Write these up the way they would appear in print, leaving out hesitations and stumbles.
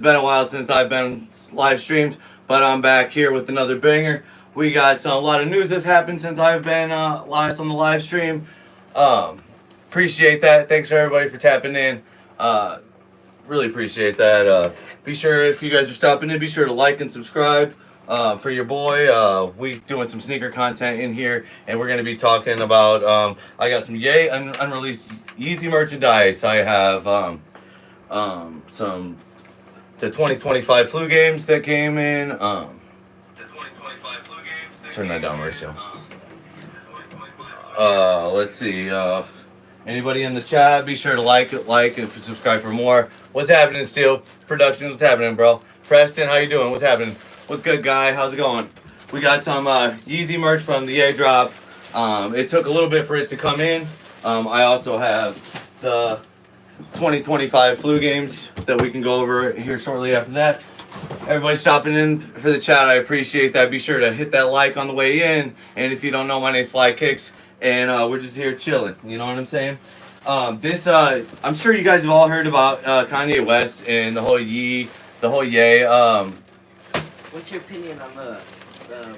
been a while since I've been live streamed, but I'm back here with another banger. We got a lot of news that's happened since I've been last on the live stream. Um, Appreciate that. Thanks for everybody for tapping in. Uh, really appreciate that. Be sure if you guys are stopping in, be sure to like and subscribe. For your boy, we doing some sneaker content in here, and we're gonna be talking about. I got some unreleased YZY merchandise. I have some the 2025 flu games that came in. Turn that down, Mauricio. Let's see. Anybody in the chat, be sure to like and subscribe for more. What's happening, Steel Productions? What's happening, bro? Preston, how you doing? What's happening? What's good, guy? How's it going? We got some YZY merch from the A Drop. It took a little bit for it to come in. I also have the 2025 flu games that we can go over here shortly after that. Everybody stopping in for the chat, I appreciate that. Be sure to hit that like on the way in. And if you don't know, my name's Fly Kicks, and we're just here chilling. You know what I'm saying? I'm sure you guys have all heard about Kanye West and the whole Ye. What's your opinion on the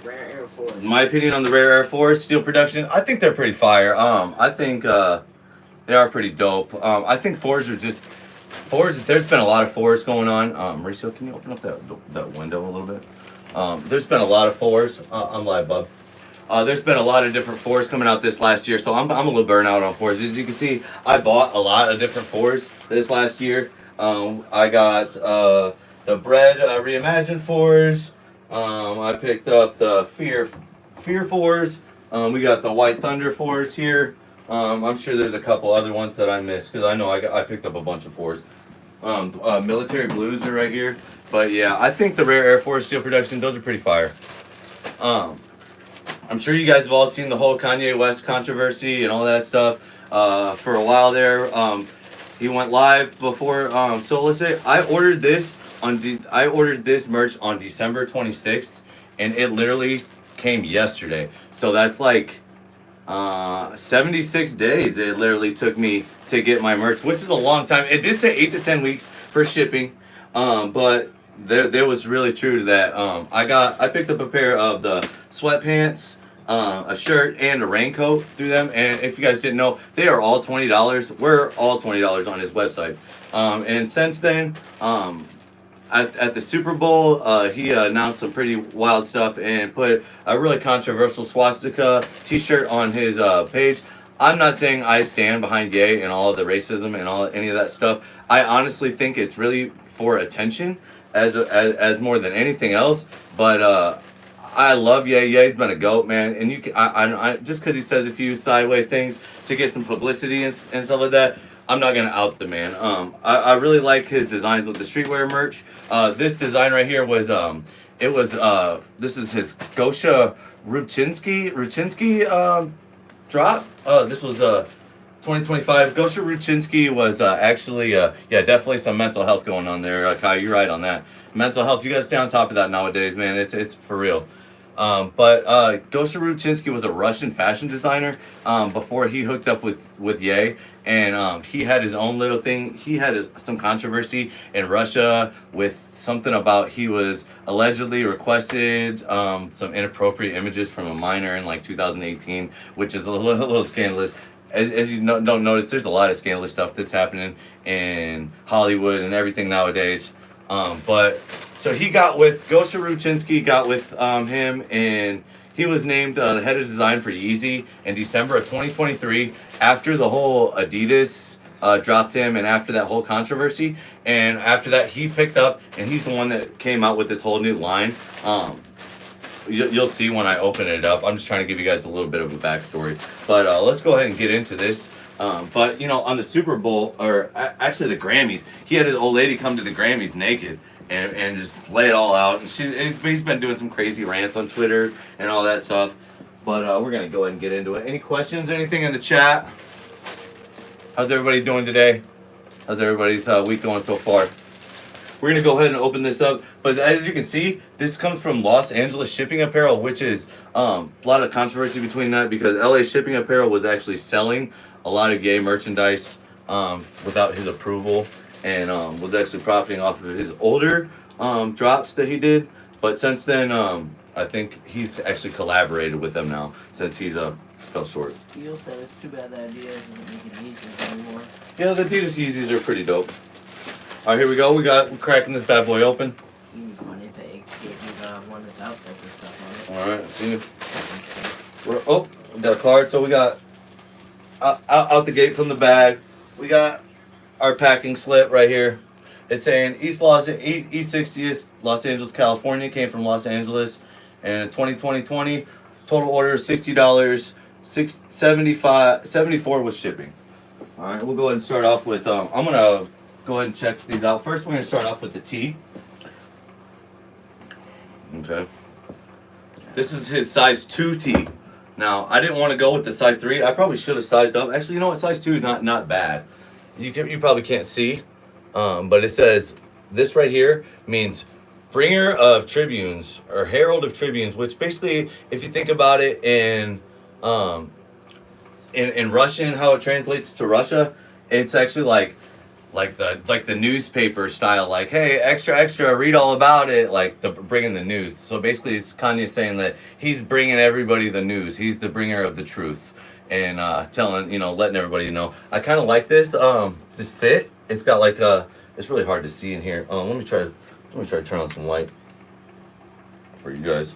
Rare Air Force? My opinion on the Rare Air Force Steel Production, I think they're pretty fire. I think they are pretty dope. I think fours. There's been a lot of fours going on. Mauricio, can you open up that window a little bit? There's been a lot of fours. I'm live, bub. There's been a lot of different fours coming out this last year, so I'm a little burnt out on fours. As you can see, I bought a lot of different fours this last year. I got the Bread Reimagined fours. I picked up the Fear fours. We got the White Thunder fours here. I'm sure there's a couple other ones that I missed because I know I picked up a bunch of fours. Military Blues are right here. But yeah, I think the Rare Air Force Steel Production, those are pretty fire. I'm sure you guys have all seen the whole Kanye West controversy and all that stuff. For a while there, he went live before. So let's say I ordered this merch on December 26th, and it literally came yesterday. So that's like 76 days it literally took me to get my merch, which is a long time. It did say 8 to 10 weeks for shipping, but there was really true to that. I picked up a pair of the sweatpants, a shirt, and a raincoat through them. And if you guys didn't know, they are all $20. We're all $20 on his website. And since then, at the Super Bowl, he announced some pretty wild stuff and put a really controversial swastika T-shirt on his page. I'm not saying I stand behind Ye and all of the racism and any of that stuff. I honestly think it's really for attention as more than anything else. But I love Ye. Ye's been a goat, man. And you can, I just because he says a few sideways things to get some publicity and stuff like that, I'm not gonna out the man. I really like his designs with the streetwear merch. This design right here was this is his Gosha Ruchinsky drop. This was 2025. Gosha Ruchinsky was actually definitely some mental health going on there. Kai, you're right on that. Mental health, you gotta stay on top of that nowadays, man. It's for real. But Gosha Ruchinsky was a Russian fashion designer before he hooked up with Ye, and he had his own little thing. He had some controversy in Russia with something about he was allegedly requested some inappropriate images from a minor in like 2018, which is a little scandalous. As you don't notice, there's a lot of scandalous stuff that's happening in Hollywood and everything nowadays. But so he got with Gosha Ruchinsky, got with him, and he was named the head of design for YZY in December of 2023 after the whole Adidas dropped him and after that whole controversy. And after that, he picked up, and he's the one that came out with this whole new line. You'll see when I open it up. I'm just trying to give you guys a little bit of a backstory. But let's go ahead and get into this. But, you know, on the Super Bowl, or actually the Grammys, he had his old lady come to the Grammys naked and just lay it all out. And he's been doing some crazy rants on Twitter and all that stuff. But we're going to go ahead and get into it. Any questions, anything in the chat? How's everybody doing today? How's everybody's week going so far? We're going to go ahead and open this up. But as you can see, this comes from Los Angeles Shipping Apparel, which is a lot of controversy between that because LA Shipping Apparel was actually selling a lot of gay merchandise without his approval. and was actually profiting off of his older drops that he did. But since then, I think he's actually collaborated with them now since he's fell short. Steel said it's too bad that Adidas isn't making Yeezys anymore. Yeah, the Adidas Yeezys are pretty dope. All right, here we go. We're cracking this bad boy open. It'd be funny if they gave you the one without sticker stuff on it. All right, see. We got a card. So we got out the gate from the bag. We got our packing slip right here. It's saying East 60th, Los Angeles, California. Came from Los Angeles, and 2020 total order is $60. 74 was shipping. All right, we'll go ahead and start off with. I'm gonna go ahead and check these out. First, we're gonna start off with the tee. Okay. This is his size 2 tee. Now, I didn't want to go with the size 3. I probably should have sized up. Actually, you know what? Size 2 is not bad. You probably can't see, but it says this right here means bringer of tribunes or herald of tribunes, which basically, if you think about it in Russian, how it translates to Russia, it's actually like the newspaper style, like, hey, extra, read all about it, like bringing the news. So basically, it's Kanye saying that he's bringing everybody the news. He's the bringer of the truth, and letting everybody know. I kind of like this this fit. It's got like it's really hard to see in here. Let me try to turn on some light for you guys.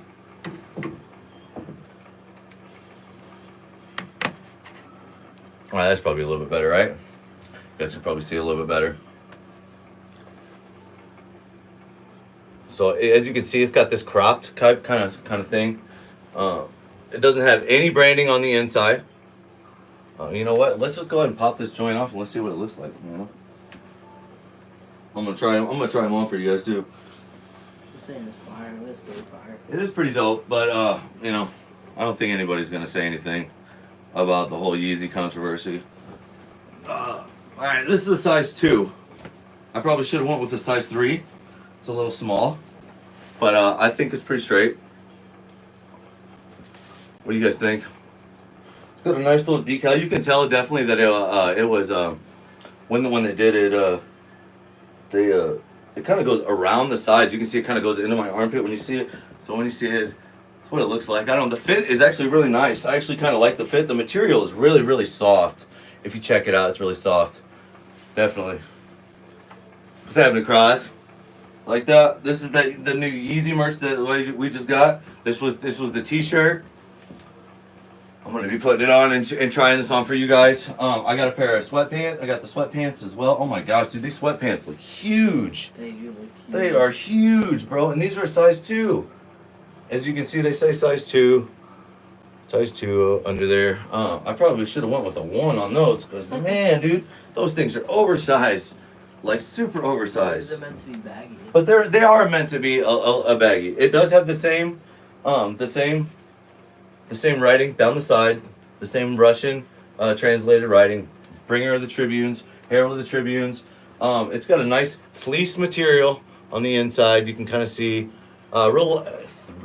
All right, that's probably a little bit better, right? You guys can probably see a little bit better. So as you can see, it's got this cropped kind of thing. It doesn't have any branding on the inside. You know what? Let's just go ahead and pop this joint off and let's see what it looks like. You know, I'm gonna try them on for you guys too. You're saying it's fire. It's pretty fire. It is pretty dope, but I don't think anybody's gonna say anything about the whole Yeezy controversy. All right, this is a size 2. I probably should have went with the size 3. It's a little small, but I think it's pretty straight. What do you guys think? It's got a nice little decal. You can tell definitely that it was when they did it. It kind of goes around the sides. You can see it kind of goes into my armpit when you see it. So when you see it, that's what it looks like. I don't know. The fit is actually really nice. I actually kind of like the fit. The material is really, really soft. If you check it out, it's really soft. Definitely. What's happening, Cross? Like that? This is the new Yeezy merch that we just got. This was the T-shirt. I'm gonna be putting it on and trying this on for you guys. I got a pair of sweatpants. I got the sweatpants as well. Oh my gosh, dude, these sweatpants look huge. They do look huge. They are huge, bro, and these are a size 2. As you can see, they say size 2. Size 2 under there. I probably should have went with a 1 on those because, man, dude, those things are oversized, like super oversized. They're meant to be baggy. But they are meant to be a baggy. It does have the same writing down the side, the same Russian translated writing. Bringer of the Tribunes, Herald of the Tribunes. It's got a nice fleece material on the inside. You can kind of see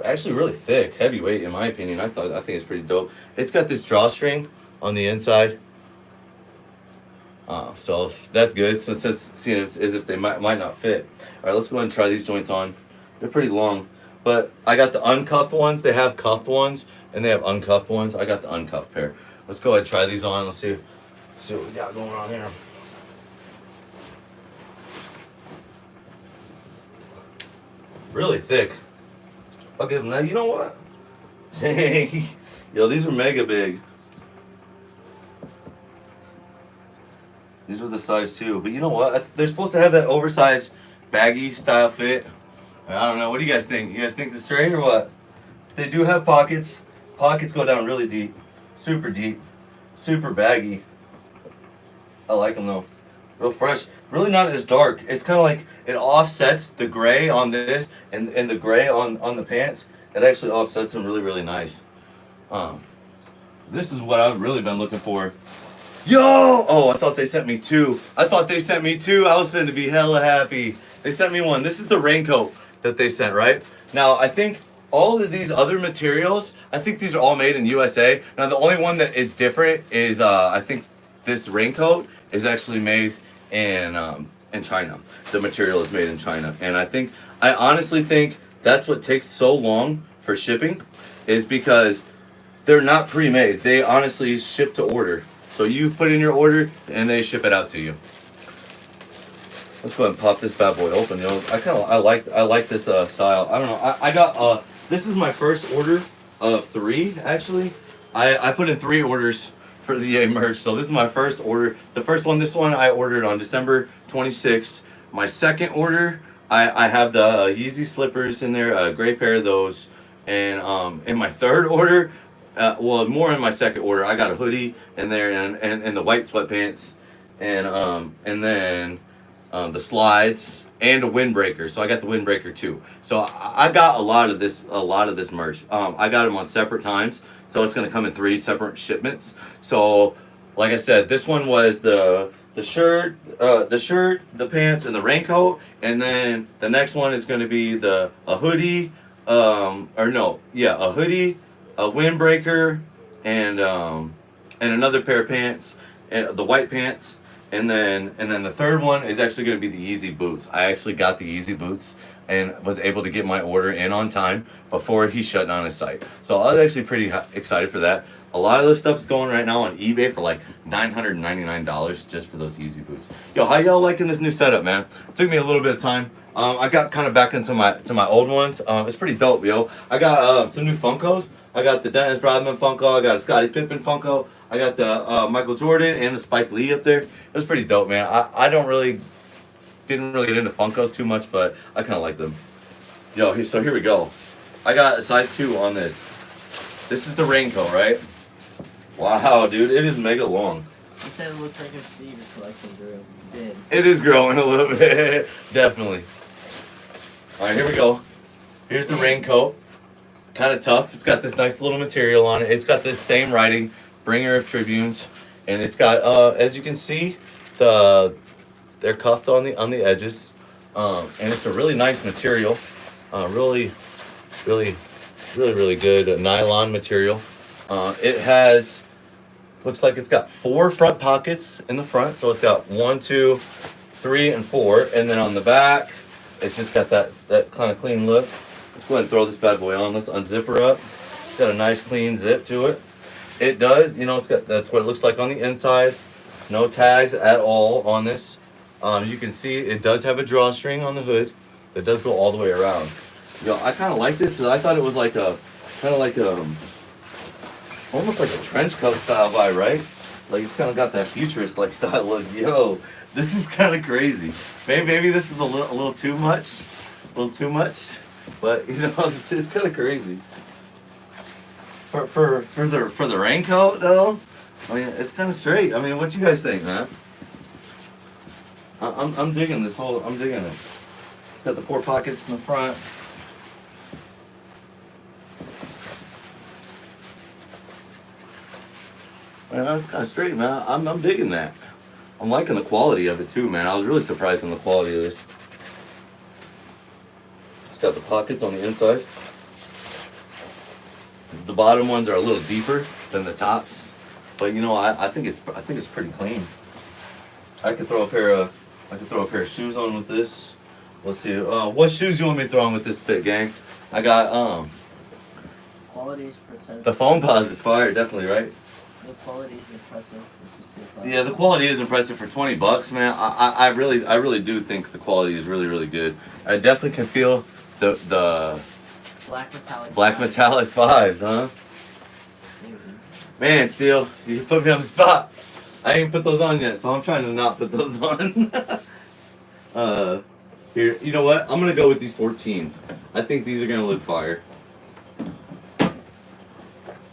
actually really thick, heavyweight in my opinion. I think it's pretty dope. It's got this drawstring on the inside. So that's good. So it's seen as if they might not fit. All right, let's go ahead and try these joints on. They're pretty long, but I got the uncuffed ones. They have cuffed ones and they have uncuffed ones. I got the uncuffed pair. Let's go ahead and try these on. Let's see what we got going on here. Really thick. I'll give them that. You know what? Dang. Yo, these are mega big. These are the size 2. But you know what? They're supposed to have that oversized, baggy style fit. I don't know. What do you guys think? You guys think it's straight or what? They do have pockets. Pockets go down really deep. Super baggy. I like them though. Real fresh. Really not as dark. It's kind of like it offsets the gray on this and the gray on the pants. It actually offsets them really, really nice. This is what I've really been looking for. Yo! Oh, I thought they sent me 2. I was finna be hella happy. They sent me 1. This is the raincoat that they sent, right? Now, I think all of these other materials, I think these are all made in USA. Now, the only one that is different is, I think this raincoat is actually made in in China. The material is made in China, and I honestly think that's what takes so long for shipping, is because they're not pre-made. They honestly ship to order. So you put in your order and they ship it out to you. Let's go ahead and pop this bad boy open. You know, I like this style. I don't know. I got this is my first order of 3 actually. I put in 3 orders for the EA merch. So this is my first order. The first one, this one I ordered on December 26th. My second order, I have the YZY slippers in there, a gray pair of those. And in my third order, well, more in my second order, I got a hoodie in there and the white sweatpants, and then the slides and a windbreaker. So I got the windbreaker too. So I got a lot of this merch. I got them on separate times, so it's gonna come in 3 separate shipments. So, like I said, this one was the shirt, the pants, and the raincoat, and then the next one is gonna be a hoodie, a hoodie, a windbreaker, and another pair of pants, and the white pants. And then the third one is actually going to be the YZY boots. I actually got the YZY boots and was able to get my order in on time before he shut down his site. So I was actually pretty excited for that. A lot of this stuff's going right now on eBay for like $999 just for those YZY boots. Yo, how y'all liking this new setup, man? It took me a little bit of time. I got kind of back into my old ones. It's pretty dope, yo. I got some new Funkos. I got the Dennis Rodman Funko. I got a Scottie Pippen Funko. I got the Michael Jordan and the Spike Lee up there. It was pretty dope, man. I didn't really get into Funkos too much, but I kind of like them. Yo, so here we go. I got a size 2 on this. This is the raincoat, right? Wow, dude, it is mega long. You said it looks like a your collection grew. You did. It is growing a little bit, definitely. All right, here we go. Here's the raincoat. Kind of tough. It's got this nice little material on it. It's got this same writing, Bringer of Tribunes, and it's got, as you can see, they're cuffed on the edges, and it's a really nice material, really good nylon material. It has, looks like it's got 4 front pockets in the front, so it's got 1, 2, 3, and 4, and then on the back, it's just got that kind of clean look. Let's go ahead and throw this bad boy on. Let's unzip her up. It's got a nice clean zip to it. It does, that's what it looks like on the inside. No tags at all on this. You can see it does have a drawstring on the hood that does go all the way around. Yo, I kind of like this because I thought it was like almost like a trench coat style vibe, right? Like it's kind of got that futurist like style look. Yo, this is kind of crazy. Maybe this is a little too much, but this is kind of crazy. For the raincoat though, I mean it's kind of straight. I mean, what you guys think, man? I'm digging this whole. I'm digging it. Got the 4 pockets in the front. Man, that's kind of straight, man. I'm digging that. I'm liking the quality of it too, man. I was really surprised on the quality of this. It's got the pockets on the inside. The bottom ones are a little deeper than the tops, but I think it's pretty clean. I could throw a pair of shoes on with this. Let's see. What shoes you want me to throw on with this fit, gang? I got Quality is percent. the foam pause is fire, definitely, right? The quality is impressive. Yeah, the quality is impressive for $20, man. I really do think the quality is really good. I definitely can feel the black metallic vibes, huh? Man, Steel, you put me on the spot. I ain't put those on yet, so I'm trying to not put those on. Here, you know what? I'm gonna go with these 14s. I think these are gonna look fire. I'm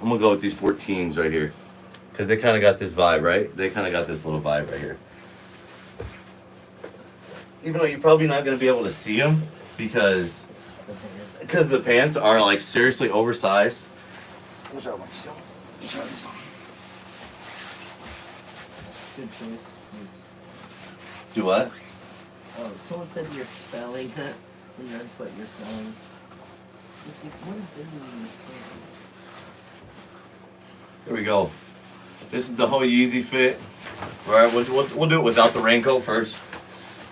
gonna go with these 14s right here, cause they kind of got this vibe, right? They kind of got this little vibe right here. Even though you're probably not gonna be able to see them because the pants are like seriously oversized. Good choice. Nice. Do what? Oh, someone said you're spelling that when you're what you're selling. It's like, what is Benjamin saying? Here we go. This is the whole YZY fit. All right, we'll do it without the raincoat first.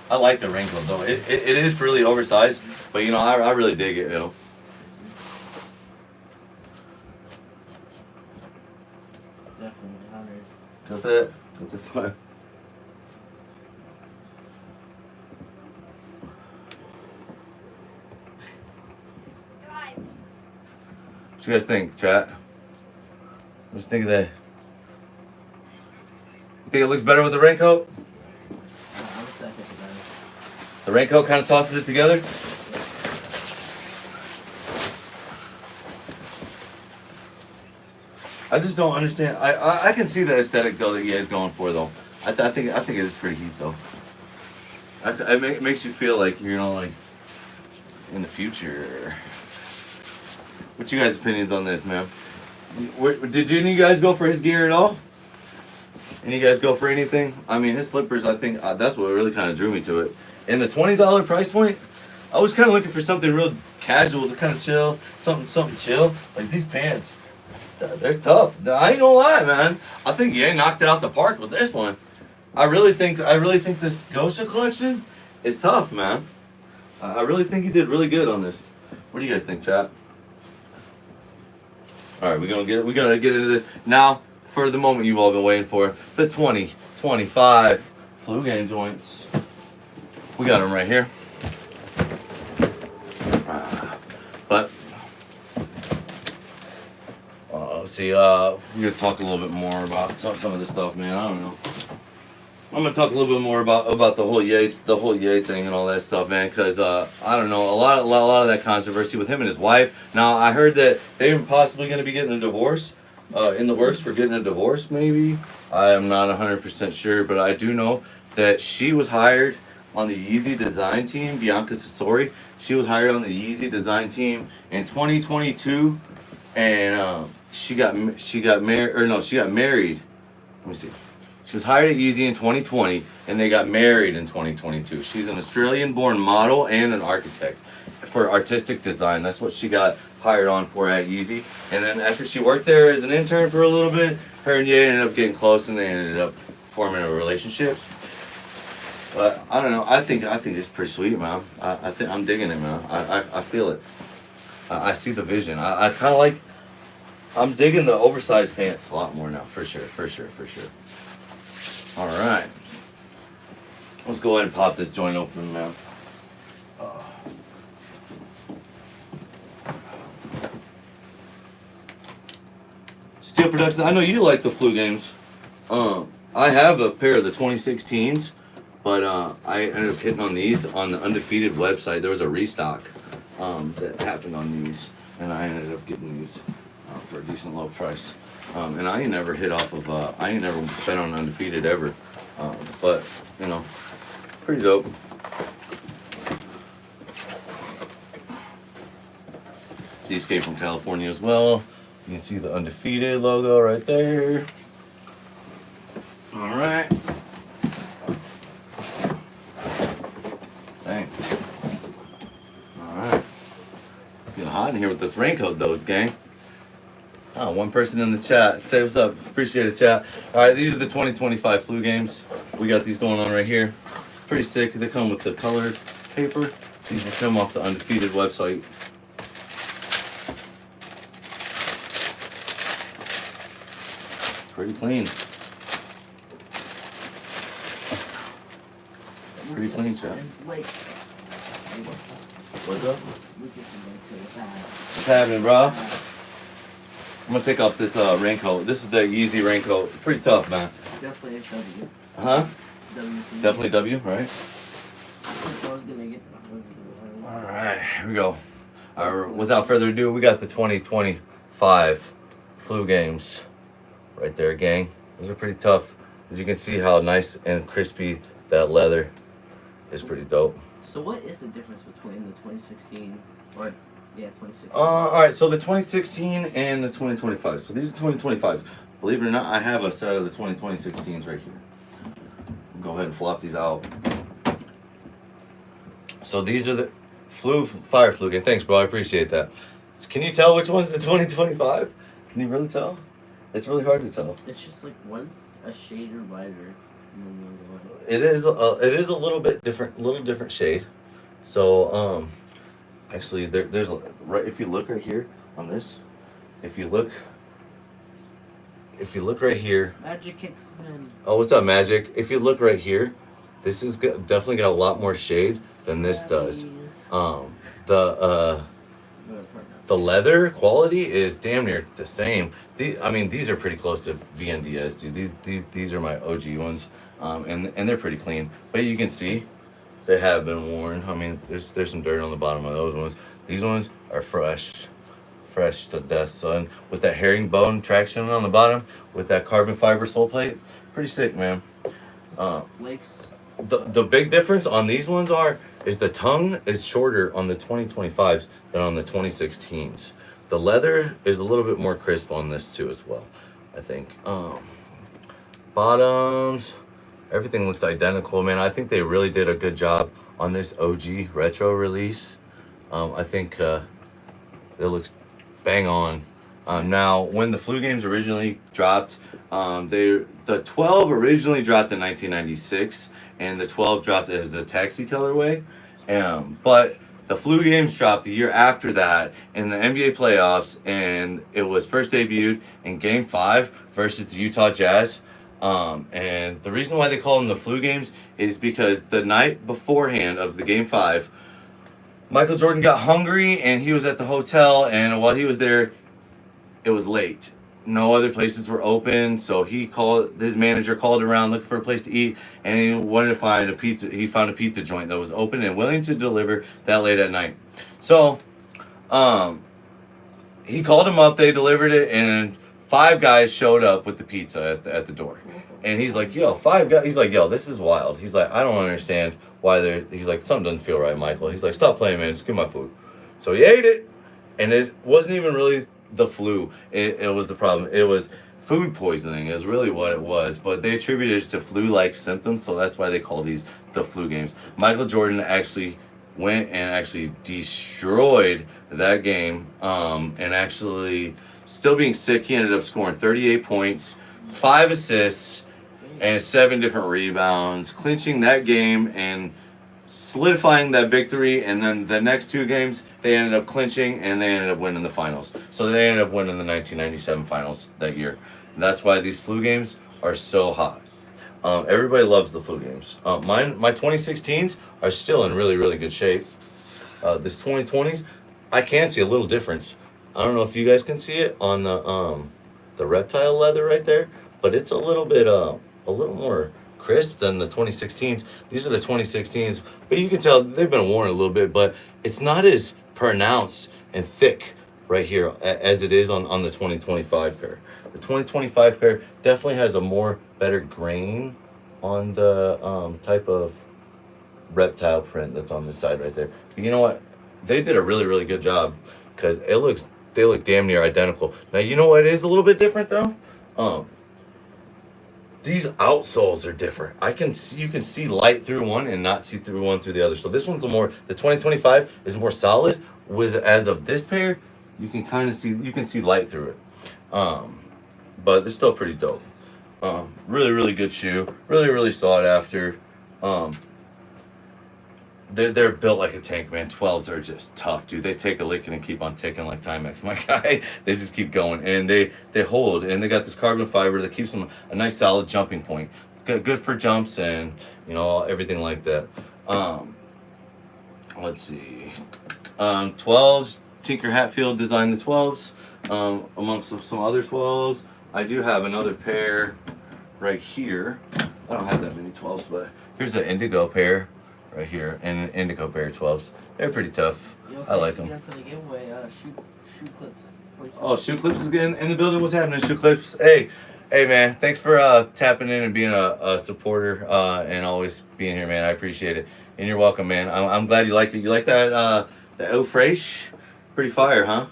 I like the raincoat though. It is really oversized, but you know, I really dig it, you know. Definitely 100. Got that? Got the fire. What you guys think, chat? What you think of that? You think it looks better with the raincoat? I'm a second for that. The raincoat kind of tosses it together. I just don't understand. I can see the aesthetic though that you guys going for though. I think it is pretty heat though. It makes you feel like you know like in the future. What's you guys' opinions on this, man? Did any of you guys go for his gear at all? Any of you guys go for anything? I mean, his slippers. I think that's what really kind of drew me to it. In the $20 price point, I was kind of looking for something real casual to kind of chill, something chill. Like these pants, they're tough. I ain't gonna lie, man. I think Ye knocked it out the park with this one. I really think this Gosha collection is tough, man. I really think he did really good on this. What do you guys think, chat? All right, we're gonna get into this now. For the moment you've all been waiting for, the 2025 flu game joints. We got them right here. But see, we're gonna talk a little bit more about some of this stuff, man. I don't know. I'm gonna talk a little bit more about the whole Ye thing and all that stuff, man. Cause I don't know, a lot of that controversy with him and his wife. Now I heard that they're possibly gonna be getting a divorce. In the works for getting a divorce, maybe. I am not 100% sure, but I do know that she was hired on the YZY design team. Bianca Sassori, she was hired on the YZY design team in 2022, and she got married. Or no, she got married. Let me see. She was hired at YZY in 2020, and they got married in 2022. She's an Australian-born model and an architect for artistic design. That's what she got hired on for at YZY. And then after she worked there as an intern for a little bit, her and Ye ended up getting close, and they ended up forming a relationship. But I don't know. I think it's pretty sweet, man. I think I'm digging it, man. I feel it. I see the vision. I kind of like. I'm digging the oversized pants a lot more now, for sure. All right. Let's go ahead and pop this joint open, man. Steel Productions, I know you like the flu games. I have a pair of the 2016s, but I ended up hitting on these on the Undefeated website. There was a restock that happened on these, and I ended up getting these for a decent low price. And I ain't never hit off of, I ain't never bet on Undefeated ever. But, you know, pretty dope. These came from California as well. You can see the Undefeated logo right there. All right. Thanks. All right. Getting hot in here with this raincoat though, gang. Oh, one person in the chat. Say what's up. Appreciate it, chat. All right, these are the 2025 flu games. We got these going on right here. Pretty sick. They come with the colored paper. These will come off the Undefeated website. Pretty clean. Pretty clean, chat. What's up? What's happening, bro? I'm gonna take off this raincoat. This is the YZY raincoat. Pretty tough, man. Definitely a W. Huh? W. Definitely W, right? All right, here we go. Without further ado, we got the 2025 flu games right there, gang. Those are pretty tough. As you can see how nice and crispy that leather is. Pretty dope. So what is the difference between the 2016 or 2016? All right, so the 2016 and the 2025. So these are 2025s. Believe it or not, I have a set of the 2016s right here. Go ahead and flop these out. So these are the fire flu game. Thanks, bro. I appreciate that. Can you tell which one's the 2025? Can you really tell? It's really hard to tell. It's just like one's a shade lighter than the other one. It is a little different shade. So actually there's right if you look right here on this, if you look right here. Magic kicks in. Oh, what's up, Magic? If you look right here, this is definitely got a lot more shade than this does. Babbies. The the leather quality is damn near the same. I mean, these are pretty close to VNDS, dude. These are my OG ones, and they're pretty clean. But you can see they have been worn. I mean, there's some dirt on the bottom of those ones. These ones are fresh to death, son. With that herringbone traction on the bottom, with that carbon fiber sole plate, pretty sick, man. Lakes. The big difference on these ones is the tongue is shorter on the 2025s than on the 2016s. The leather is a little bit more crisp on this too as well, I think. Bottoms, everything looks identical, man. I think they really did a good job on this OG retro release. I think it looks bang on. Now, when the flu games originally dropped, the 12 originally dropped in 1996, and the 12 dropped as the taxi colorway. But the flu games dropped the year after that in the NBA playoffs, and it was first debuted in Game 5 versus the Utah Jazz. And the reason why they call them the flu games is because the night beforehand of the Game 5, Michael Jordan got hungry, and he was at the hotel, and while he was there, it was late. No other places were open, so his manager called around looking for a place to eat, and he wanted to find a pizza. He found a pizza joint that was open and willing to deliver that late at night. So, he called him up. They delivered it, and 5 guys showed up with the pizza at the door. And he's like, "Yo, 5 guys." He's like, "Yo, this is wild." He's like, "I don't understand why they're." He's like, "Something doesn't feel right, Michael." He's like, "Stop playing, man. Just give me my food." So he ate it, and it wasn't even really the flu. It was the problem. It was food poisoning is really what it was, but they attributed it to flu-like symptoms, so that's why they call these the flu games. Michael Jordan actually went and actually destroyed that game, and actually still being sick, he ended up scoring 38 points, 5 assists, and 7 different rebounds, clinching that game and solidifying that victory. And then the next 2 games they ended up clinching, and they ended up winning the finals. So they ended up winning the 1997 finals that year. And that's why these flu games are so hot. Everybody loves the flu games. My 2016s are still in really, really good shape. This 2020s, I can see a little difference. I don't know if you guys can see it on the reptile leather right there, but it's a little bit a little more crisp than the 2016s. These are the 2016s, but you can tell they've been worn a little bit, but it's not as pronounced and thick right here as it is on the 2025 pair. The 2025 pair definitely has a more better grain on the type of reptile print that's on this side right there. But you know what? They did a really, really good job because they look damn near identical. Now, you know what is a little bit different though? These outsoles are different. You can see light through one and not see through one through the other. So this one's the 2025 is more solid. As of this pair, you can see light through it. But they're still pretty dope. Really, really good shoe. Really, really sought after. They're built like a tank, man. 12s are just tough, dude. They take a licking and keep on ticking like Timex, my guy. They just keep going, and they hold, and they got this carbon fiber that keeps them a nice solid jumping point. It's good for jumps and everything like that. Let's see. 12s. Tinker Hatfield designed the 12s. Amongst some other 12s, I do have another pair right here. I don't have that many 12s, but here's the indigo pair. Right here, and an indigo pair of 12s. They're pretty tough. I like them. For the giveaway, shoe clips. Oh, Shoe Clips is getting in the building. What's happening, Shoe Clips? Hey, man. Thanks for tapping in and being a supporter and always being here, man. I appreciate it, and you're welcome, man. I'm glad you like it. You like that the Eau Fraiche? Pretty fire, huh?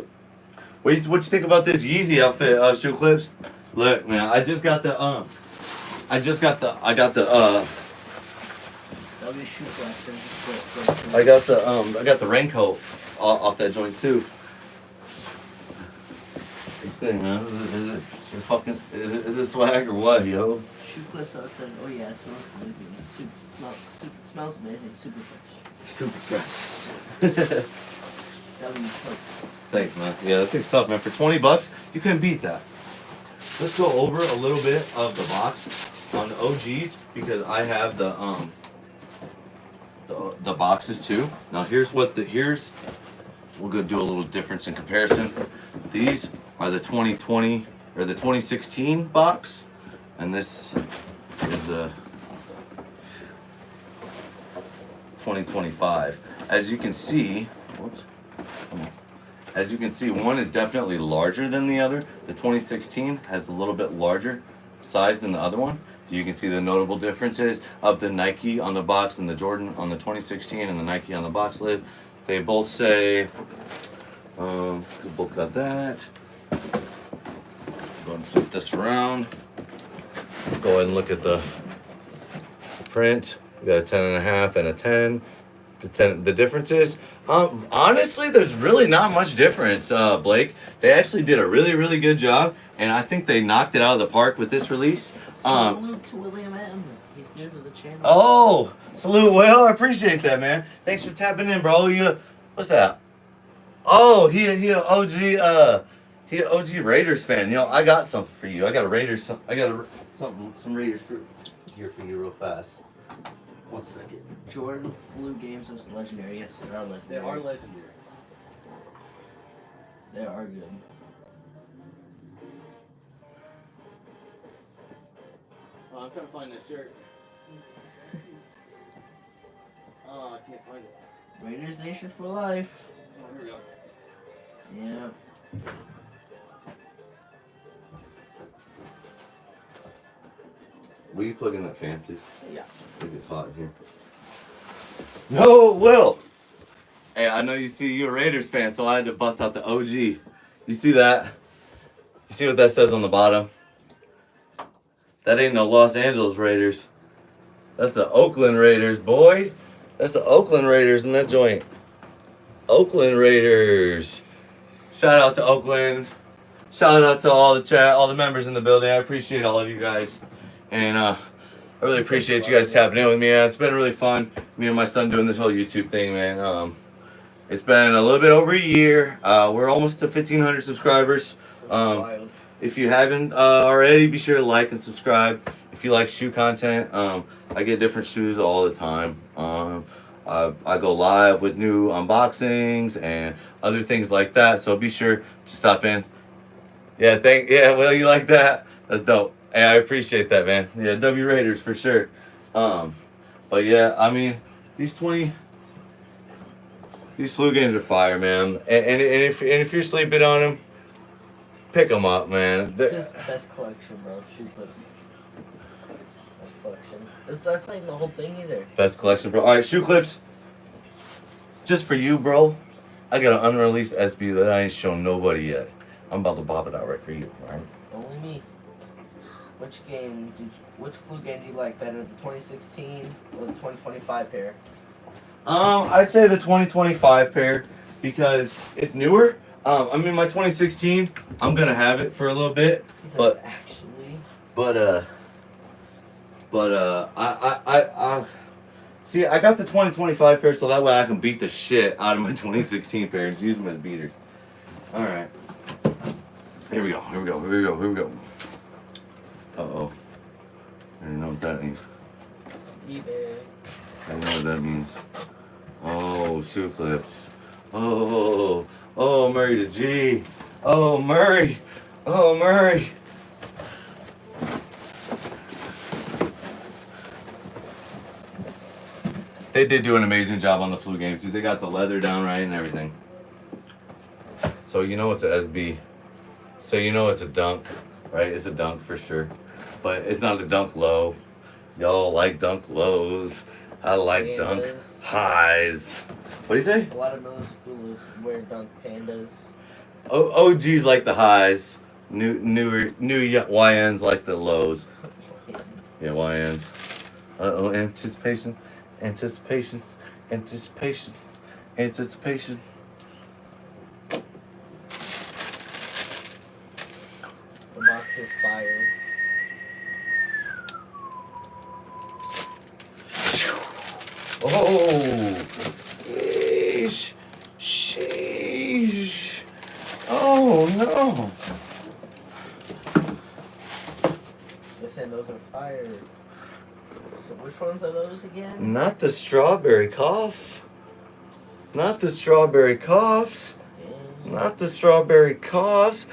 What you think about this YZY outfit, Shoe Clips? Look, man. I got the I got the raincoat off that joint too. This thing, man, is it swag or what, yo? shoe clips outside. Oh yeah, it smells amazing. Smells amazing. Super fresh. Super fresh. That'd be perfect. Thanks, man. Yeah, that thing's tough, man. For $20, you couldn't beat that. Let's go over a little bit of the box on the OGs because I have the boxes too. Now here's we're gonna do a little difference in comparison. These are the 2020 or the 2016 box, and this is the 2025. As you can see, whoops. As you can see, one is definitely larger than the other. The 2016 has a little bit larger size than the other one. You can see the notable differences of the Nike on the box and the Jordan on the 2016 and the Nike on the box lid. They both say, we both got that. Go ahead and flip this around. Go ahead and look at the print. We got a 10.5 and a 10. The differences, honestly, there's really not much difference, Blake. They actually did a really, really good job, and I think they knocked it out of the park with this release. Salute to William M. He's new to the channel. Oh, salute, Will. I appreciate that, man. Thanks for tapping in, bro. What's that? Oh, he an OG Raiders fan. You know, I got something for you. I got some Raiders here for you real fast. 1 second. Jordan flu games was legendary. Yes, they are legendary. They are legendary. They are good. Oh, I'm trying to find this shirt. Oh, I can't find it. Raiders Nation for life. Oh, here we go. Yeah. Will you plug in that fan, please? Yeah. I think it's hot in here. No, Will! Hey, I know you see you're a Raiders fan, so I had to bust out the OG. You see that? You see what that says on the bottom? That ain't no Los Angeles Raiders. That's the Oakland Raiders, boy. That's the Oakland Raiders in that joint. Oakland Raiders. Shout out to Oakland. Shout out to all the chat, all the members in the building. I appreciate all of you guys. And I really appreciate you guys tapping in with me. It's been really fun. Me and my son doing this whole YouTube thing, man. It's been a little bit over a year. We're almost to 1,500 subscribers. If you haven't already, be sure to like and subscribe. If you like shoe content, I get different shoes all the time. I go live with new unboxings and other things like that. So be sure to stop in. Yeah, Will, you like that? That's dope. Hey, I appreciate that, man. Yeah, W Raiders for sure. But yeah, I mean, these flu games are fire, man. And if you're sleeping on them, pick them up, man. It's just the best collection, bro. Shoe clips. Best collection. That's not even the whole thing either. Best collection, bro. All right, shoe clips. Just for you, bro. I got an unreleased SB that I ain't shown nobody yet. I'm about to bob it out right for you, all right? Only me. Which flu game do you like better, the 2016 or the 2025 pair? I'd say the 2025 pair because it's newer. I mean, my 2016, I'm gonna have it for a little bit, but actually, I see. I got the 2025 pair so that way I can beat the shit out of my 2016 pair and use them as beaters. All right, here we go. Uh-oh. I don't know what that means. eBay. I don't know what that means. Oh, shoe clips. Oh, Murray to G. Oh, Murray. They did do an amazing job on the flu games, dude. They got the leather down right and everything. So you know it's a SB. So you know it's a dunk, right? It's a dunk for sure. But it's not a dunk low. Y'all like dunk lows. I like Pandas. dunk highs. What do you say? A lot of middle schoolers wear dunk pandas. OGs like the highs. New YNs like the lows. Yeah, YNs. Anticipation. The box is fire. Oh, sheesh, sheesh. Oh no. They said those are fire. So which ones are those again? Not the strawberry cough. Not the strawberry coughs. Dang. Not the strawberry coughs.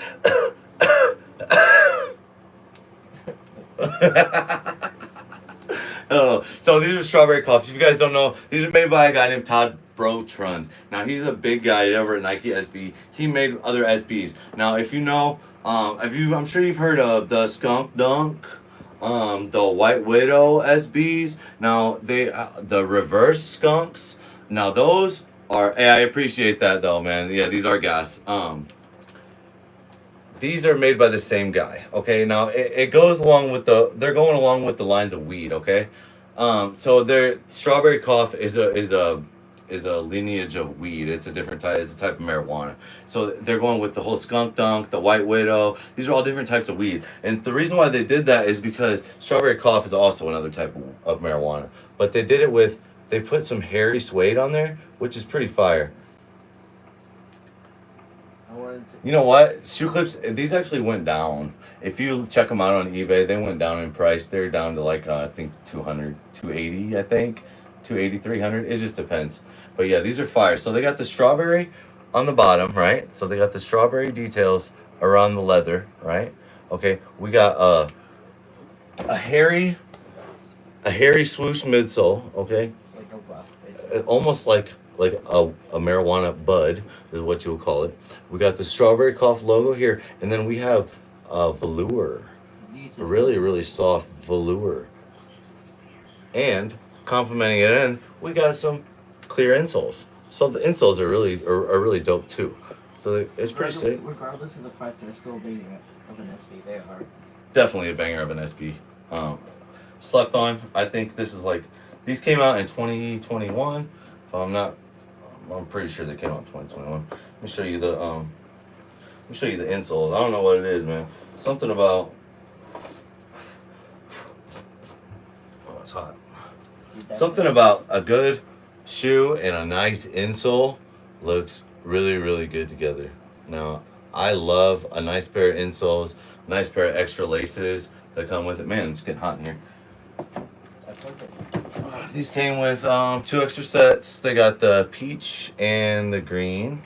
Oh, so these are strawberry coughs. If you guys don't know, these are made by a guy named Todd Brotrund. Now he's a big guy over at Nike SB. He made other SBs. Now, if you know, I'm sure you've heard of the Skunk Dunk, the White Widow SBs. Now the reverse skunks. Now those are. Hey, I appreciate that though, man. Yeah, these are gas. These are made by the same guy. Okay, now it goes along with they're going along with the lines of weed. Okay, so their strawberry cough is a lineage of weed. It's a different type. It's a type of marijuana. So they're going with the whole skunk dunk, the white widow. These are all different types of weed. And the reason why they did that is because strawberry cough is also another type of marijuana. But they did it with they put some hairy suede on there, which is pretty fire. You know what? Shoe clips, these actually went down. If you check them out on eBay, they went down in price. They're down to like, I think 200, 280, I think. 280, 300. It just depends. But yeah, these are fire. So they got the strawberry on the bottom, right? So they got the strawberry details around the leather, right? Okay, we got a hairy swoosh midsole, okay? Like a rough, basically. Almost like a marijuana bud is what you would call it. We got the strawberry cough logo here, and then we have velour, a really really soft velour, and complementing it in, we got some clear insoles. So the insoles are really dope too. So it's pretty sick. Regardless of the price, they're still big of an SB. They are Definitely a banger of an SB. Slept on. I think this is like these came out in 2021. If I'm pretty sure they came out in 2021. Let me show you the insoles. I don't know what it is, man. Something about it's hot. Something about a good shoe and a nice insole looks really, really good together. Now, I love a nice pair of insoles, nice pair of extra laces that come with it. Man, it's getting hot in here. These came with 2 extra sets. They got the peach and the green.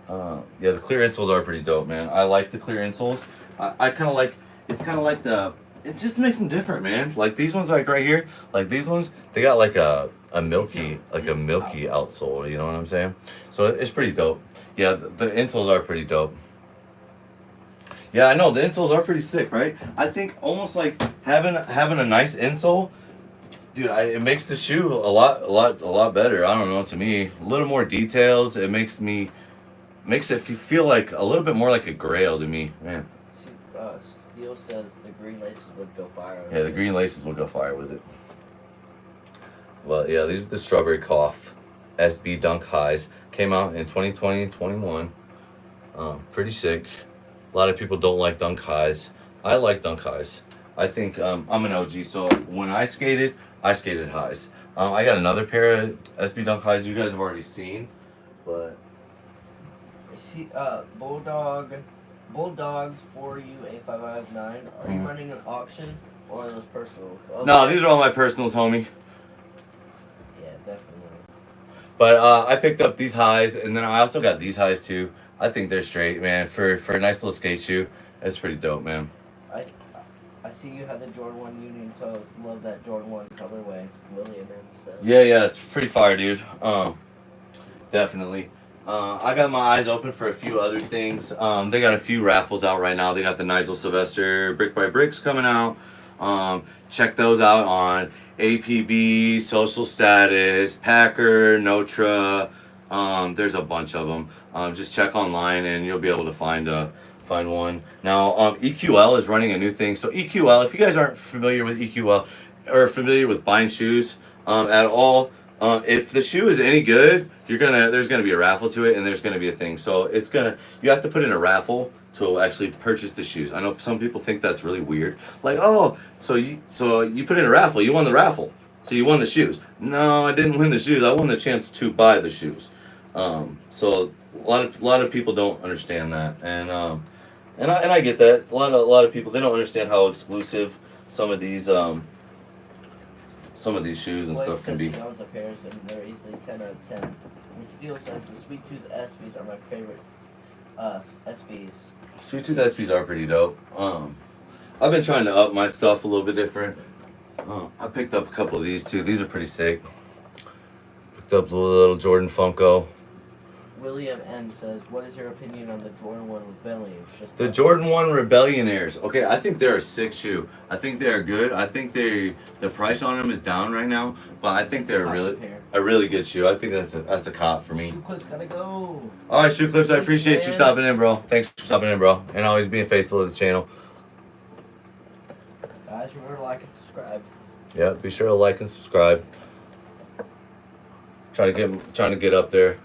Yeah, the clear insoles are pretty dope, man. I like the clear insoles. I kind of like, it's kind of like it just makes them different, man. Like these ones, like right here, like these ones, they got like a milky outsole. You know what I'm saying? So it's pretty dope. Yeah, the insoles are pretty dope. Yeah, I know the insoles are pretty sick, right? I think almost like having a nice insole. Dude, it makes the shoe a lot better. I don't know. To me, a little more details. It makes it feel like a little bit more like a grail to me, man. Steel says the green laces would go fire. Yeah, the green laces would go fire with it. Well, yeah, these are the strawberry cough SB Dunk Highs. Came out in 2020 and 21. Pretty sick. A lot of people don't like Dunk Highs. I like Dunk Highs. I think I'm an OG, so when I skated highs. I got another pair of SB Dunk Highs you guys have already seen, but I see Bulldogs for you A559. Are you running an auction or are those personals? No, these are all my personals, homie. Yeah, definitely. But I picked up these highs, and then I also got these highs too. I think they're straight, man. For a nice little skate shoe, it's pretty dope, man. I see you have the Jordan 1 Union Toes. Love that Jordan 1 colorway. William said. Yeah, it's pretty fire, dude. Definitely. I got my eyes open for a few other things. They got a few raffles out right now. They got the Nigel Sylvester Brick by Bricks coming out. Check those out on APB, Social Status, Packer, Notra. There's a bunch of them. Just check online and you'll be able to find one. Now, EQL is running a new thing. So EQL, if you guys aren't familiar with EQL or familiar with buying shoes at all, if the shoe is any good, there's gonna be a raffle to it, and there's gonna be a thing. So you have to put in a raffle to actually purchase the shoes. I know some people think that's really weird. Like, oh, so you put in a raffle, you won the raffle. So you won the shoes. No, I didn't win the shoes. I won the chance to buy the shoes. So a lot of people don't understand that, and I get that. A lot of people, they don't understand how exclusive some of these shoes and Blake stuff can says be. he owns a pair of them. They're easily 10 out of 10. And Steele says the Sweet Tooth SBs are my favorite SBs. Sweet Tooth SPs are pretty dope. I've been trying to up my stuff a little bit different. I picked up a couple of these too. These are pretty sick. Picked up the little Jordan Funko. William M says, what is your opinion on the Jordan 1 Rebellion? The Jordan 1 Rebellionaires. Okay, I think they're a sick shoe. I think they're good. I think the price on them is down right now, but I think they're a really good shoe. I think that's a cop for me. Shoe Clips gotta go. All right, Shoe Clips, I appreciate you stopping in, bro. Thanks for stopping in, bro, and always being faithful to the channel. Guys, remember to like and subscribe. Yeah, be sure to like and subscribe. Trying to get up there.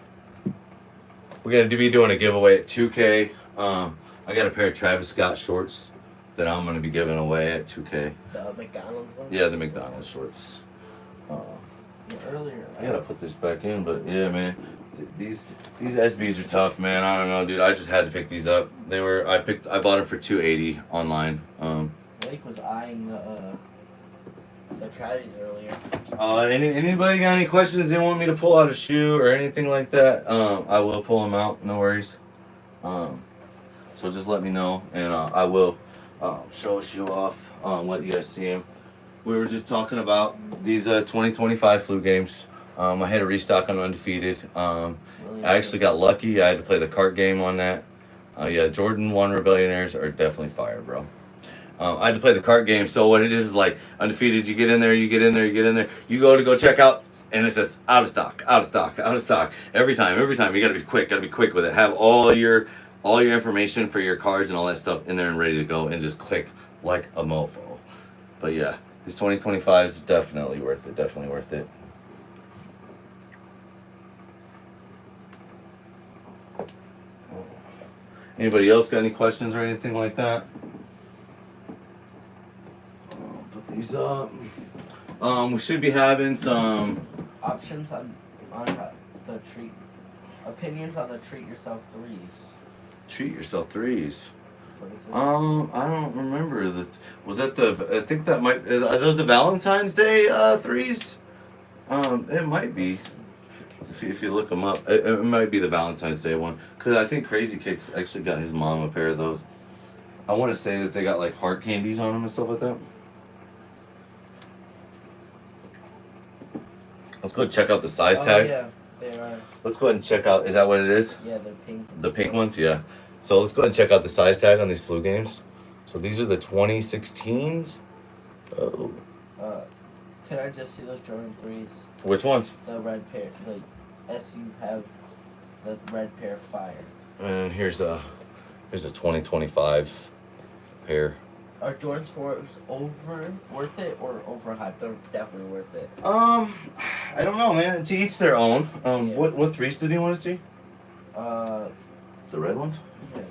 We're gonna be doing a giveaway at 2K. I got a pair of Travis Scott shorts that I'm gonna be giving away at 2K. The McDonald's one? Yeah, the McDonald's shorts. Earlier. I gotta put this back in, but yeah, man, these SBs are tough, man. I don't know, dude. I just had to pick these up. I bought them for $280 online. Blake was eyeing the Travis earlier. Anybody got any questions they want me to pull out a shoe or anything like that? I will pull them out, no worries. So just let me know, and I will show a shoe off, let you guys see them. We were just talking about these 2025 flu games. I had a restock on Undefeated. I actually got lucky. I had to play the cart game on that. Yeah, Jordan 1 Rebellionaires are definitely fire, bro. I had to play the cart game, so what it is like Undefeated. You get in there, you you go check out, and it says out of stock. Every time. You gotta be quick with it. Have all your information for your cards and all that stuff in there and ready to go, and just click like a mofo. But yeah, these 2025s definitely worth it. Anybody else got any questions or anything like that? Put these up. We should be having some options on the treat. Opinions on the treat yourself threes. Treat yourself threes. That's what it says. I don't remember. I think that might. Are those the Valentine's Day threes? It might be. If you look them up, it might be the Valentine's Day one. Cause I think Crazy Kicks actually got his mom a pair of those. I want to say that they got like heart candies on them and stuff like that. Let's go check out the size tag. Yeah, they are. Let's go ahead and check out. Is that what it is? Yeah, they're pink. The pink ones, yeah. So let's go ahead and check out the size tag on these flu games. So these are the 2016s. Oh. Could I just see those Jordan 3s? Which ones? The red pair, like you have the red pair fire. And here's a 2025 pair. Are Jordan 4s worth it or overhyped? They're definitely worth it. I don't know, man. To each their own. Yeah. What threes did you want to see? The red ones? Yeah,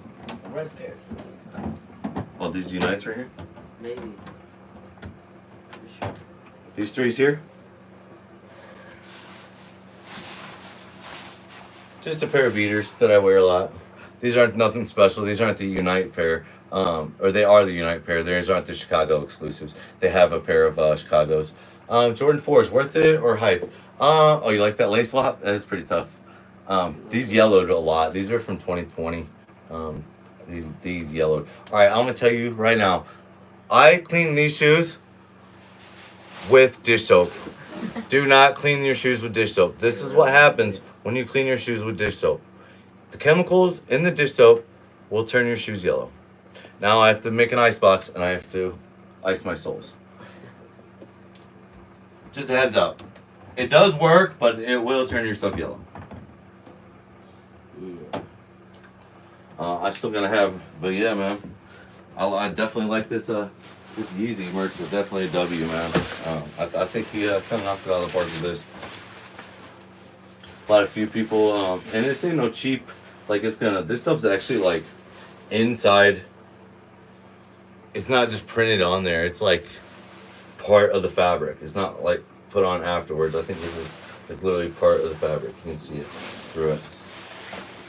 the red pair threes. Oh, these Unites right here? Maybe. For sure. These threes here? Just a pair of beaters that I wear a lot. These aren't nothing special. These aren't the Unite pair. Or they are the Unite pair. These aren't the Chicago exclusives. They have a pair of Chicago's. Jordan 4 is worth it or hype? Oh, you like that lace swap? That is pretty tough. These yellowed a lot. These are from 2020. These yellowed. All right, I'm gonna tell you right now. I clean these shoes with dish soap. Do not clean your shoes with dish soap. This is what happens when you clean your shoes with dish soap. The chemicals in the dish soap will turn your shoes yellow. Now I have to make an ice box and I have to ice my soles. Just a heads up. It does work, but it will turn your stuff yellow. I'm still gonna have, but yeah, man. I definitely like this YZY merch. Was definitely a W, man. I think he kind of knocked it out of the park with this. A few people, and this ain't no cheap. Like this stuff's actually like inside. It's not just printed on there. It's like part of the fabric. It's not like put on afterwards. I think this is like literally part of the fabric. You can see it through it.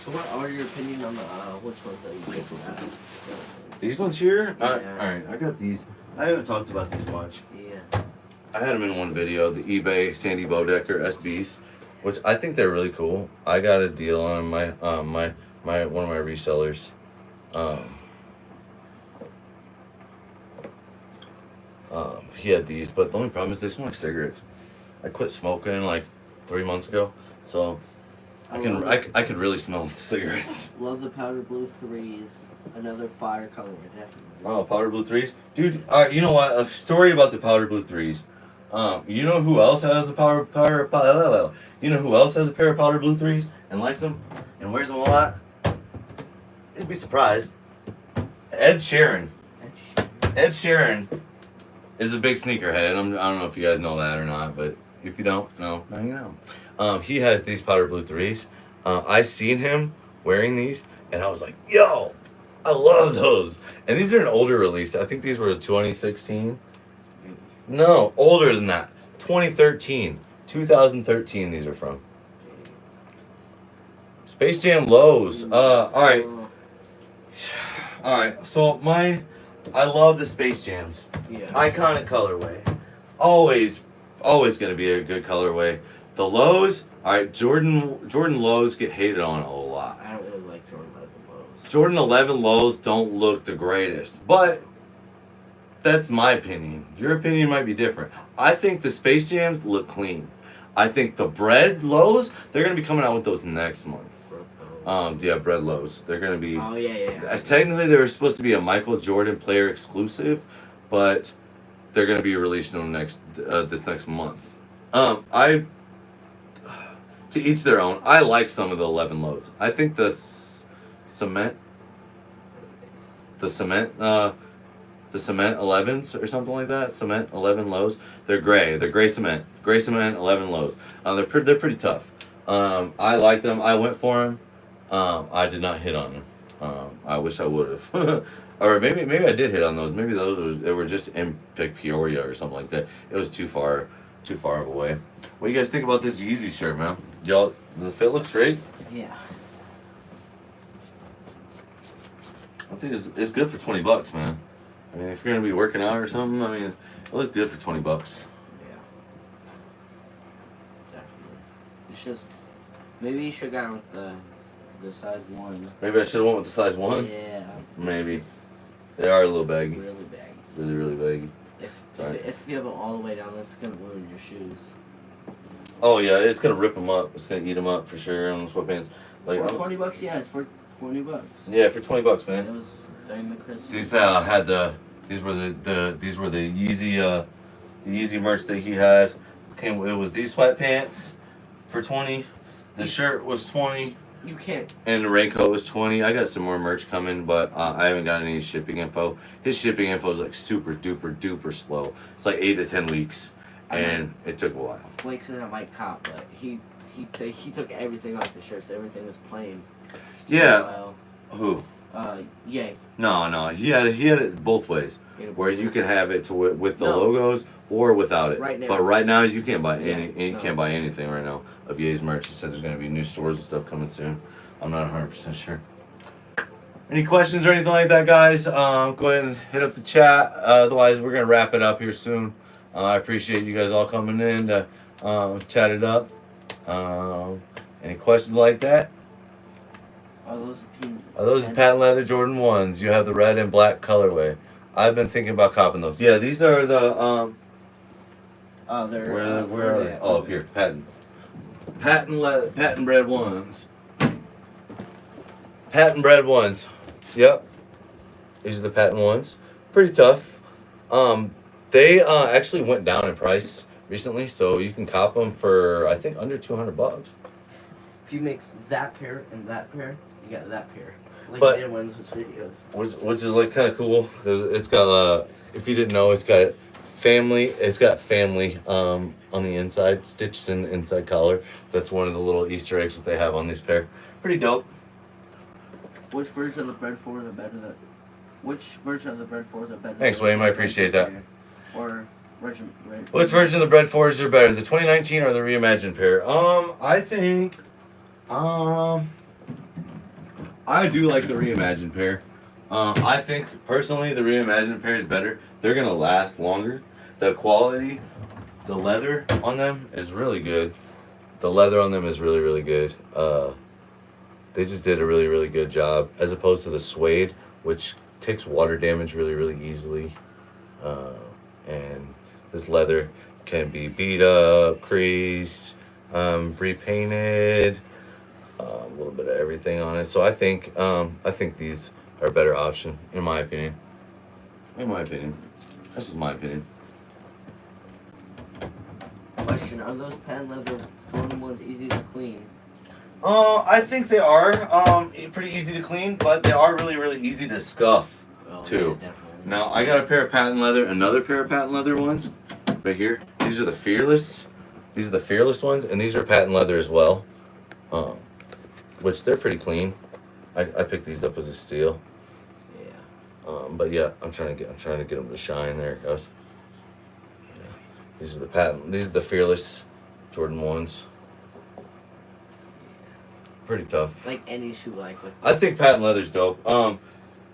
So what are your opinion on the which ones that you guys got? These ones here? Yeah. Alright, I got these. I haven't talked about these much. Yeah. I had them in one video, the eBay Sandy Bodecker SBs, which I think they're really cool. I got a deal on my one of my resellers. He had these, but the only problem is they smell like cigarettes. I quit smoking like 3 months ago, so I could really smell cigarettes. Love the powder blue 3s. Another fire color, definitely. Oh, powder blue 3s, dude. All right, you know what? A story about the powder blue 3s. You know who else has a You know who else has a pair of powder blue 3s and likes them and wears them a lot? You'd be surprised. Ed Sheeran. Ed Sheeran is a big sneakerhead. I don't know if you guys know that or not, but if you don't know, now you know. He has these powder blue 3s. I seen him wearing these, and I was like, yo, I love those. And these are an older release. I think these were 2016. No, older than that. 2013. 2013 these are from. Space Jam lows. Alright. Alright, so I love the Space Jams. Yeah. Iconic colorway. Always gonna be a good colorway. The lows, alright, Jordan lows get hated on a lot. I don't really like Jordan 11 lows. Jordan 11 lows don't look the greatest, but that's my opinion. Your opinion might be different. I think the Space Jams look clean. I think the bread lows, they're gonna be coming out with those next month. Yeah, bread lows. They're gonna be. Oh yeah. Technically, they were supposed to be a Michael Jordan player exclusive, but they're gonna be releasing them this next month. To each their own. I like some of the 11 lows. I think the cement 11s or something like that. Cement 11 lows. They're gray. They're gray cement. Gray cement 11 lows. They're pretty tough. I like them. I went for them. I did not hit on them. I wish I would have. Or maybe I did hit on those. Maybe they were just in Peoria or something like that. It was too far of a way. What do you guys think about this Yeezy shirt, man? Y'all, does the fit look straight? Yeah. I think it's good for $20, man. I mean, if you're gonna be working out or something, I mean, it looks good for $20. Yeah. Definitely. It's just maybe you should go with the size 1. Maybe I should have went with the size 1. Yeah. Maybe. They are a little baggy. Really baggy. Really baggy. If you have it all the way down, it's gonna ruin your shoes. Oh yeah, it's gonna rip them up. It's gonna eat them up for sure on the sweatpants. Like for $20, yeah, it's for $20. Yeah, for $20, man. It was during the Christmas. These were the Yeezy merch that he had. It was these sweatpants for $20. The shirt was $20. You can't. And the raincoat was $20. I got some more merch coming, but I haven't got any shipping info. His shipping info is like super duper slow. It's like 8 to 10 weeks, and it took a while. Blake said I might cop, but he took everything off the shirts. Everything was plain. Yeah. Who? Yeah. No. He had it both ways, where you could have it with the logos or without it. Right now. But right now you can't buy you can't buy anything right now of Ye's merch. It says there's gonna be new stores and stuff coming soon. I'm not 100% sure. Any questions or anything like that, guys? Go ahead and hit up the chat. Otherwise, we're gonna wrap it up here soon. I appreciate you guys all coming in to chat it up. Any questions like that? Are those the patent leather Jordan 1s? You have the red and black colorway. I've been thinking about copping those. Yeah, these are the they're where are they? Oh, here, patent bred ones. Patent bred ones. Yep. These are the patent ones. Pretty tough. They actually went down in price recently, so you can cop them for I think under $200. If you mix that pair and that pair, you got that pair. Like But- I did in one of those videos. Which is like kind of cool because it's got if you didn't know, it's got family. It's got family on the inside, stitched in the inside collar. That's one of the little Easter eggs that they have on this pair. Pretty dope. Which version of the bread fours are better than? Which version of the bread fours are better? Thanks, than William. I the appreciate bread that. Or Which version of the Bread Forgers are better, the 2019 or the reimagined pair? I think, I do like the reimagined pair. I think personally the reimagined pair is better. They're gonna last longer. The quality, the leather on them is really good. The leather on them is really, really good. They just did a really, really good job as opposed to the suede, which takes water damage really, really easily. And this leather can be beat up, creased, repainted, a little bit of everything on it. So I think these are a better option, in my opinion. In my opinion, this is my opinion. Question: are those patent leather Jordan ones easy to clean? I think they are pretty easy to clean, but they are really, really easy to scuff too. Yeah, definitely. Now I got a pair of patent leather, another pair of patent leather ones, right here. These are the Fearless. These are the Fearless ones, and these are patent leather as well, which they're pretty clean. I picked these up as a steal. Yeah. But yeah, I'm trying to get them to shine. There it goes. Yeah. These are the Fearless Jordan ones. Pretty tough. Like any shoe, like with. I think patent leather's dope.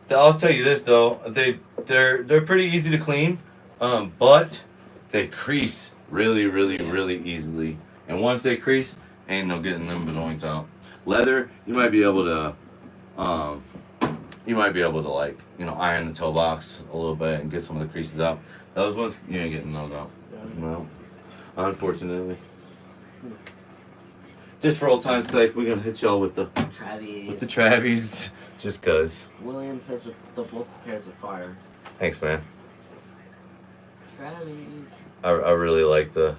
I'll tell you this though, they're pretty easy to clean, but they crease really, really, really easily. And once they crease, ain't no getting them joints out. Leather, you might be able to, like, iron the toe box a little bit and get some of the creases out. Those ones, you ain't getting those out. No, unfortunately. Just for old time's sake, we're gonna hit y'all with the Travis, just cause. William says that the both pairs are fire. Thanks, man. Travis. I really like the.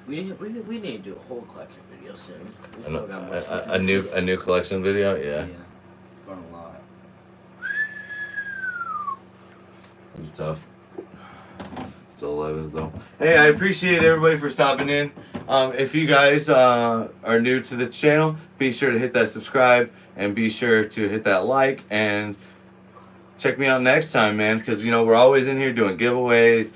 We need to do a whole collection video soon. We still got more a new collection video, yeah. It's going a lot. It was tough. Still 11s though. Hey, I appreciate everybody for stopping in. If you guys are new to the channel, be sure to hit that subscribe and be sure to hit that like and check me out next time, man. Because we're always in here doing giveaways,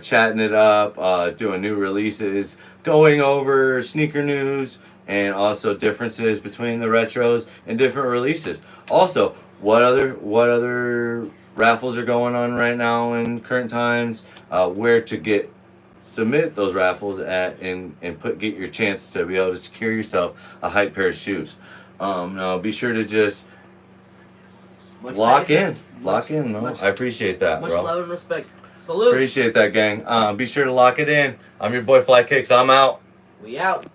chatting it up, doing new releases, going over sneaker news, and also differences between the retros and different releases. Also, what other raffles are going on right now in current times? Where to submit those raffles at and get your chance to be able to secure yourself a hype pair of shoes. Now be sure to just lock in. I appreciate that, much bro. Much love and respect. Salute. Appreciate that, gang. Be sure to lock it in. I'm your boy Fly Kicks. I'm out. We out.